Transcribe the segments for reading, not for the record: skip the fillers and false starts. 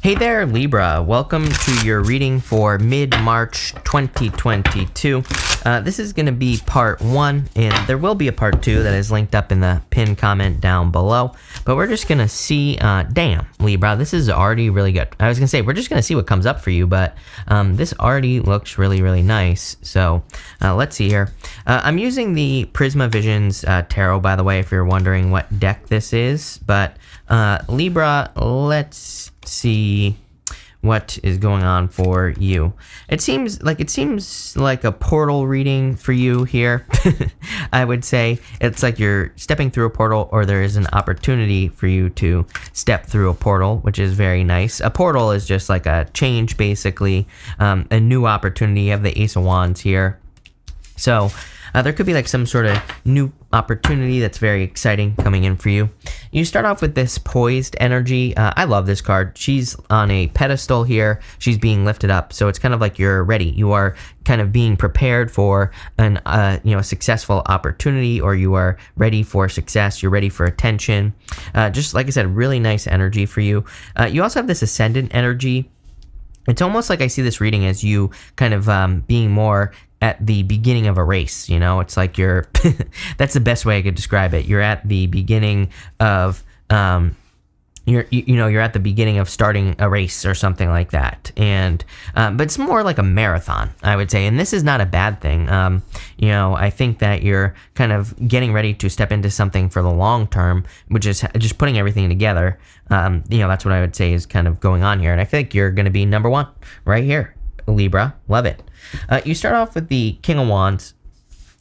Hey there, Libra. Welcome to your reading for mid-March 2022. This is going to be part 1, and there will be a part 2 that is linked up in the pinned comment down below. But we're just going to see, damn, Libra, this is already really good. I was going to say, we're just going to see what comes up for you, but this already looks really, really nice. So let's see here. I'm using the Prisma Visions Tarot, by the way, if you're wondering what deck this is. But Libra, let's see what is going on for you. It seems like a portal reading for you here. I would say it's like you're stepping through a portal, or there is an opportunity for you to step through a portal, which is very nice. A portal is just like a change, basically, a new opportunity. You have the Ace of Wands here. So there could be like some sort of new opportunity that's very exciting coming in for you. You start off with this poised energy. I love this card. She's on a pedestal here. She's being lifted up. So it's kind of like you're ready. You are kind of being prepared for an a successful opportunity, or you are ready for success. You're ready for attention. Just like I said, really nice energy for you. You also have this ascendant energy. It's almost like I see this reading as you kind of being more at the beginning of a race. It's like you're that's the best way I could describe it. You're at the beginning of you're at the beginning of starting a race or something like that. And but it's more like a marathon, I would say, and this is not a bad thing. I think that you're kind of getting ready to step into something for the long term, which is just putting everything together. That's what I would say is kind of going on here, and I think you're going to be number 1 right here, Libra. Love it. You start off with the King of Wands,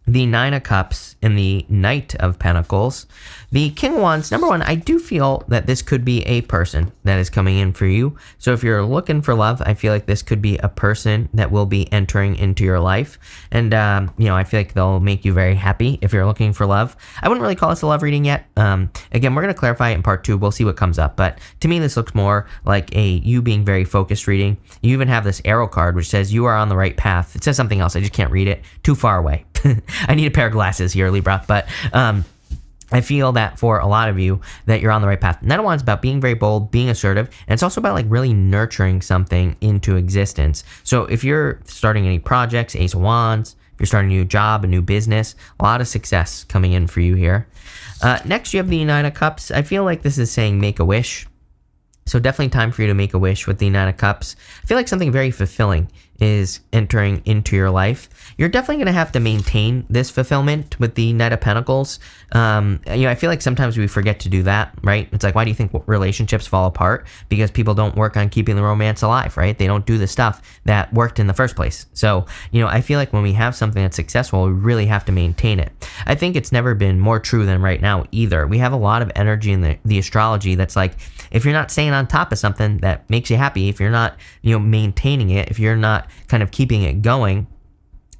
the Nine of Cups, and the Knight of Pentacles. The King of Wands, number 1, I do feel that this could be a person that is coming in for you. So if you're looking for love, I feel like this could be a person that will be entering into your life. And, I feel like they'll make you very happy if you're looking for love. I wouldn't really call this a love reading yet. Again, we're going to clarify it in part 2. We'll see what comes up. But to me, this looks more like a you being very focused reading. You even have this arrow card, which says you are on the right path. It says something else. I just can't read it. Too far away. I need a pair of glasses here, Libra. But I feel that for a lot of you that you're on the right path. Knight of Wands is about being very bold, being assertive, and it's also about like really nurturing something into existence. So if you're starting any projects, Ace of Wands, if you're starting a new job, a new business, a lot of success coming in for you here. Next, you have the Nine of Cups. I feel like this is saying make a wish. So definitely time for you to make a wish with the Nine of Cups. I feel like something very fulfilling is entering into your life. You're definitely going to have to maintain this fulfillment with the Knight of Pentacles. I feel like sometimes we forget to do that, right? It's like, why do you think relationships fall apart? Because people don't work on keeping the romance alive, right? They don't do the stuff that worked in the first place. So, I feel like when we have something that's successful, we really have to maintain it. I think it's never been more true than right now either. We have a lot of energy in the astrology that's like, if you're not staying on top of something that makes you happy, if you're not, maintaining it, if you're not kind of keeping it going,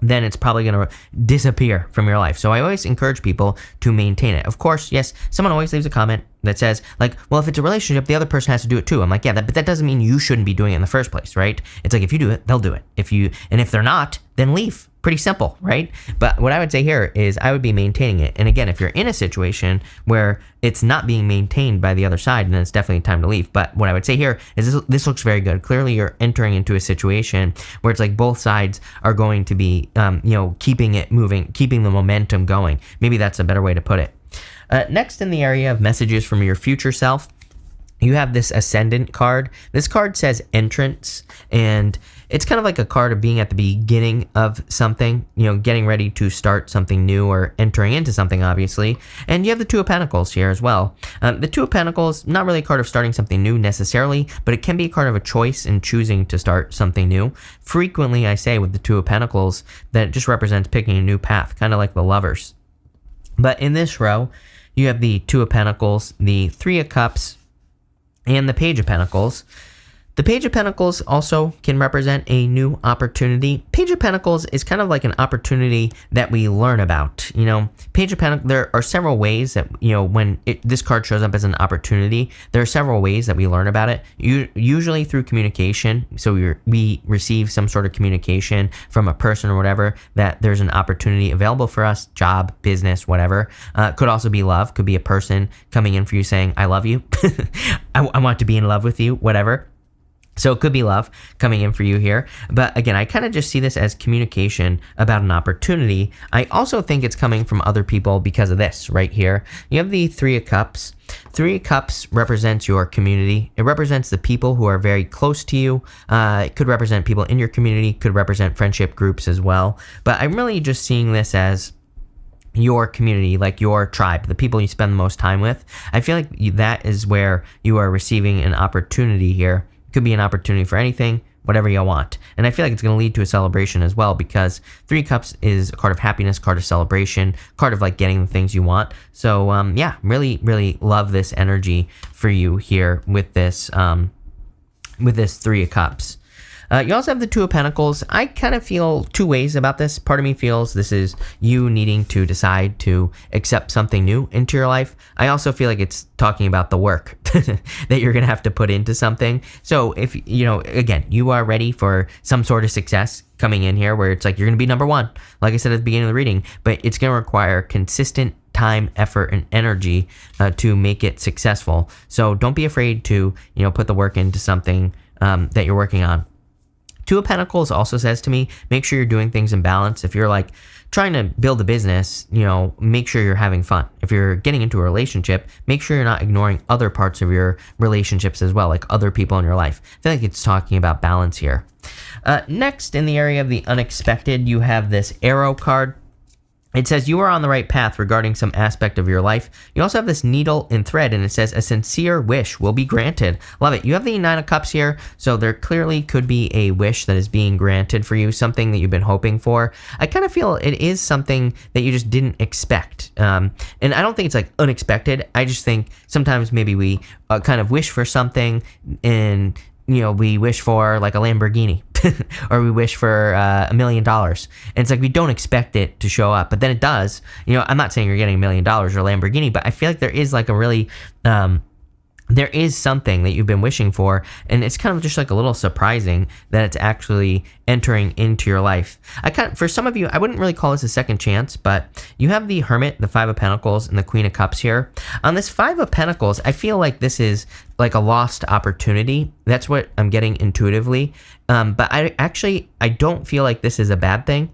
then it's probably going to disappear from your life. So I always encourage people to maintain it. Of course, yes, someone always leaves a comment that says, like, well, if it's a relationship, the other person has to do it too. I'm like, yeah, but that doesn't mean you shouldn't be doing it in the first place, right? It's like, if you do it, they'll do it. If they're not, then leave. Pretty simple, right? But what I would say here is I would be maintaining it. And again, if you're in a situation where it's not being maintained by the other side, then it's definitely time to leave. But what I would say here is this looks very good. Clearly, you're entering into a situation where it's like both sides are going to be, keeping it moving, keeping the momentum going. Maybe that's a better way to put it. Next, in the area of messages from your future self, you have this Ascendant card. This card says entrance, and it's kind of like a card of being at the beginning of something, getting ready to start something new or entering into something, obviously. And you have the Two of Pentacles here as well. The Two of Pentacles, not really a card of starting something new necessarily, but it can be a card of a choice in choosing to start something new. Frequently, I say with the Two of Pentacles that it just represents picking a new path, kind of like the Lovers. But in this row, you have the Two of Pentacles, the Three of Cups, and the Page of Pentacles. The Page of Pentacles also can represent a new opportunity. Page of Pentacles is kind of like an opportunity that we learn about. Page of Pentacles, there are several ways that, when this card shows up as an opportunity, there are several ways that we learn about it. Usually through communication. So we receive some sort of communication from a person or whatever that there's an opportunity available for us, job, business, whatever. Could also be love. Could be a person coming in for you saying, I love you. I want to be in love with you, whatever. So it could be love coming in for you here. But again, I kind of just see this as communication about an opportunity. I also think it's coming from other people because of this right here. You have the Three of Cups. Three of Cups represents your community. It represents the people who are very close to you. It could represent people in your community, could represent friendship groups as well. But I'm really just seeing this as your community, like your tribe, the people you spend the most time with. I feel like that is where you are receiving an opportunity here. Could be an opportunity for anything, whatever you want. And I feel like it's going to lead to a celebration as well, because Three of Cups is a card of happiness, card of celebration, card of like getting the things you want. So yeah, really, really love this energy for you here with this Three of Cups. You also have the Two of Pentacles. I kind of feel two ways about this. Part of me feels this is you needing to decide to accept something new into your life. I also feel like it's talking about the work that you're going to have to put into something. So if, again, you are ready for some sort of success coming in here where it's like you're going to be number one, like I said at the beginning of the reading, but it's going to require consistent time, effort, and energy to make it successful. So don't be afraid to, put the work into something that you're working on. Two of Pentacles also says to me, make sure you're doing things in balance. If you're like trying to build a business, make sure you're having fun. If you're getting into a relationship, make sure you're not ignoring other parts of your relationships as well, like other people in your life. I feel like it's talking about balance here. Next, in the area of the unexpected, you have this Arrow card. It says you are on the right path regarding some aspect of your life. You also have this needle and thread, and it says a sincere wish will be granted. Love it. You have the Nine of Cups here, so there clearly could be a wish that is being granted for you, something that you've been hoping for. I kind of feel it is something that you just didn't expect. And I don't think it's like unexpected. I just think sometimes maybe we kind of wish for something and we wish for like a Lamborghini or we wish for $1 million. And it's like we don't expect it to show up, but then it does. I'm not saying you're getting $1 million or Lamborghini, but I feel like there is like a really there is something that you've been wishing for, and it's kind of just like a little surprising that it's actually entering into your life. For some of you, I wouldn't really call this a second chance, but you have the Hermit, the Five of Pentacles, and the Queen of Cups here. On this Five of Pentacles, I feel like this is like a lost opportunity. That's what I'm getting intuitively. But I don't feel like this is a bad thing.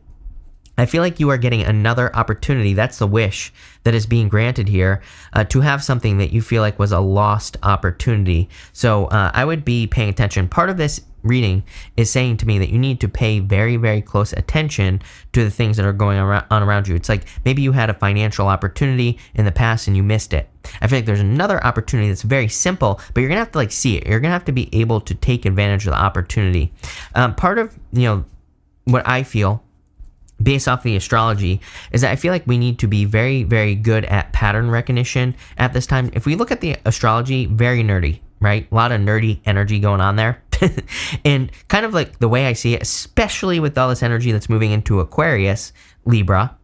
I feel like you are getting another opportunity. That's the wish that is being granted here, to have something that you feel like was a lost opportunity. So I would be paying attention. Part of this reading is saying to me that you need to pay very, very close attention to the things that are going on around you. It's like maybe you had a financial opportunity in the past and you missed it. I feel like there's another opportunity that's very simple, but you're going to have to like see it. You're going to have to be able to take advantage of the opportunity. Part of, what I feel based off the astrology is that I feel like we need to be very, very good at pattern recognition at this time. If we look at the astrology, very nerdy, right? A lot of nerdy energy going on there. And kind of like the way I see it, especially with all this energy that's moving into Aquarius, Libra,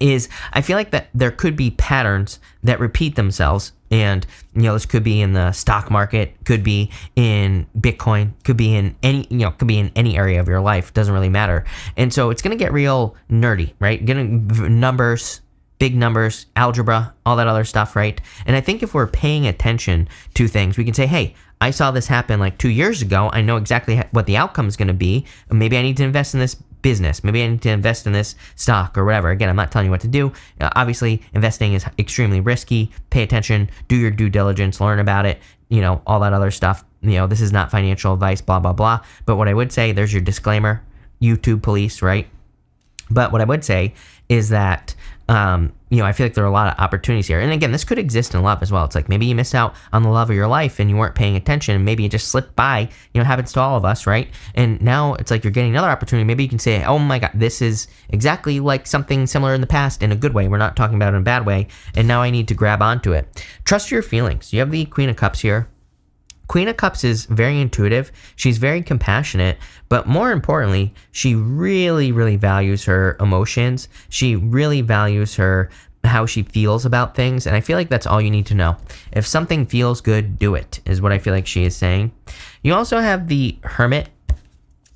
is I feel like that there could be patterns that repeat themselves. And, this could be in the stock market, could be in Bitcoin, could be in any area of your life. Doesn't really matter. And so it's going to get real nerdy, right? Getting numbers, big numbers, algebra, all that other stuff, right? And I think if we're paying attention to things, we can say, hey, I saw this happen like 2 years ago. I know exactly what the outcome is going to be. Maybe I need to invest in this business. Maybe I need to invest in this stock or whatever. Again, I'm not telling you what to do. Obviously, investing is extremely risky. Pay attention, do your due diligence, learn about it, all that other stuff. This is not financial advice, blah, blah, blah. But what I would say, there's your disclaimer, YouTube police, right? But what I would say is that, I feel like there are a lot of opportunities here. And again, this could exist in love as well. It's like maybe you missed out on the love of your life and you weren't paying attention, and maybe it just slipped by. It happens to all of us, right? And now it's like you're getting another opportunity. Maybe you can say, oh my God, this is exactly like something similar in the past in a good way. We're not talking about it in a bad way. And now I need to grab onto it. Trust your feelings. You have the Queen of Cups here. Queen of Cups is very intuitive. She's very compassionate, but more importantly, she really, really values her emotions. She really values how she feels about things, and I feel like that's all you need to know. If something feels good, do it, is what I feel like she is saying. You also have the Hermit.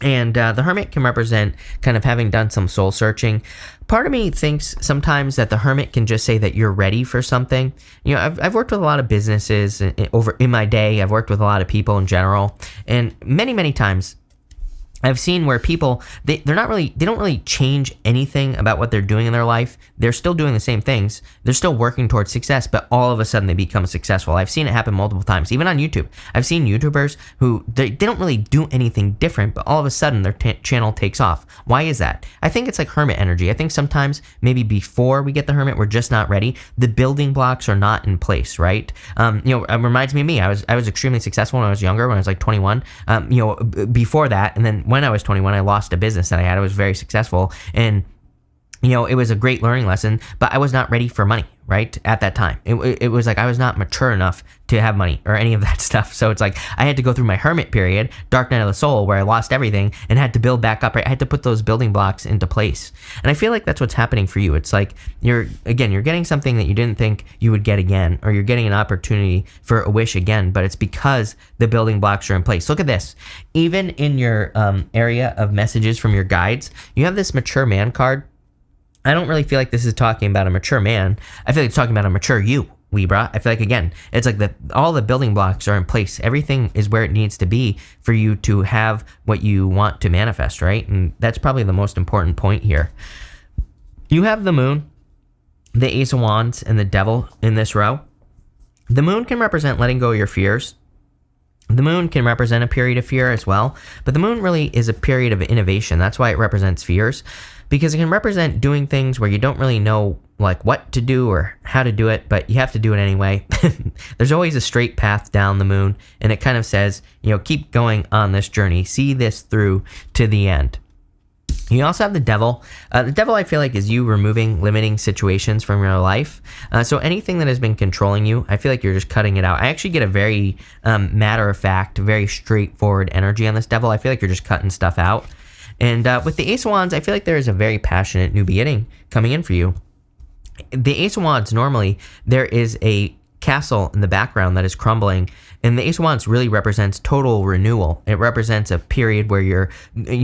And the Hermit can represent kind of having done some soul searching. Part of me thinks sometimes that the Hermit can just say that you're ready for something. You know, I've worked with a lot of businesses over in my day. I've worked with a lot of people in general. And many times I've seen where people, they don't really change anything about what they're doing in their life. They're still doing the same things. They're still working towards success, but all of a sudden they become successful. I've seen it happen multiple times, even on YouTube. I've seen YouTubers who, they don't really do anything different, but all of a sudden their channel takes off. Why is that? I think it's like Hermit energy. I think sometimes maybe before we get the Hermit, we're just not ready. The building blocks are not in place, right? It reminds me of me. I was extremely successful when I was younger, when I was like 21. Before that, and then when I was 21, I lost a business that I had. I was very successful, and it was a great learning lesson, but I was not ready for money, right? At that time. It was like I was not mature enough to have money or any of that stuff. So it's like I had to go through my Hermit period, dark night of the soul, where I lost everything and had to build back up, right? I had to put those building blocks into place. And I feel like that's what's happening for you. It's like you're getting something that you didn't think you would get again, or you're getting an opportunity for a wish again, but it's because the building blocks are in place. Look at this. Even in your area of messages from your guides, you have this mature man card. I don't really feel like this is talking about a mature man. I feel like it's talking about a mature you, Libra. I feel like, again, it's like all the building blocks are in place. Everything is where it needs to be for you to have what you want to manifest, right? And that's probably the most important point here. You have the Moon, the Ace of Wands, and the Devil in this row. The Moon can represent letting go of your fears. The Moon can represent a period of fear as well, but the Moon really is a period of innovation. That's why it represents fears, because it can represent doing things where you don't really know like what to do or how to do it, but you have to do it anyway. There's always a straight path down the Moon, and it kind of says, keep going on this journey. See this through to the end. You also have the Devil. The Devil, I feel like, is you removing limiting situations from your life. So anything that has been controlling you, I feel like you're just cutting it out. I actually get a very matter-of-fact, very straightforward energy on this Devil. I feel like you're just cutting stuff out. And with the Ace of Wands, I feel like there is a very passionate new beginning coming in for you. The Ace of Wands, normally, there is a castle in the background that is crumbling, and the Ace of Wands really represents total renewal. It represents a period where you're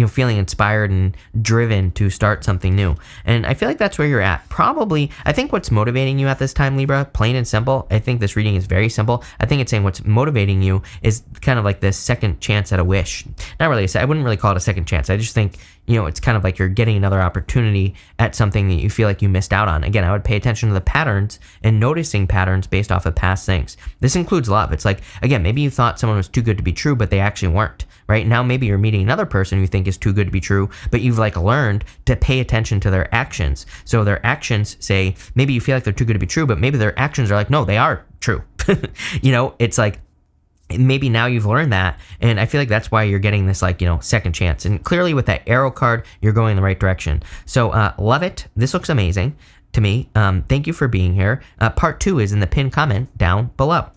feeling inspired and driven to start something new, and I feel like that's where you're at. Probably, I think what's motivating you at this time, Libra, plain and simple, I think this reading is very simple. I think it's saying what's motivating you is kind of like this second chance at a wish. Not really, I wouldn't really call it a second chance. I just think it's kind of like you're getting another opportunity at something that you feel like you missed out on. Again, I would pay attention to the patterns and noticing patterns based off of past things. This includes love. It's like, again, maybe you thought someone was too good to be true, but they actually weren't, right? Now maybe you're meeting another person you think is too good to be true, but you've learned to pay attention to their actions. So their actions say, maybe you feel like they're too good to be true, but maybe their actions are like, no, they are true. It's like, maybe now you've learned that, and I feel like that's why you're getting this second chance. And clearly with that arrow card, you're going in the right direction. So love it. This looks amazing to me. Thank you for being here. Part 2 is in the pinned comment down below.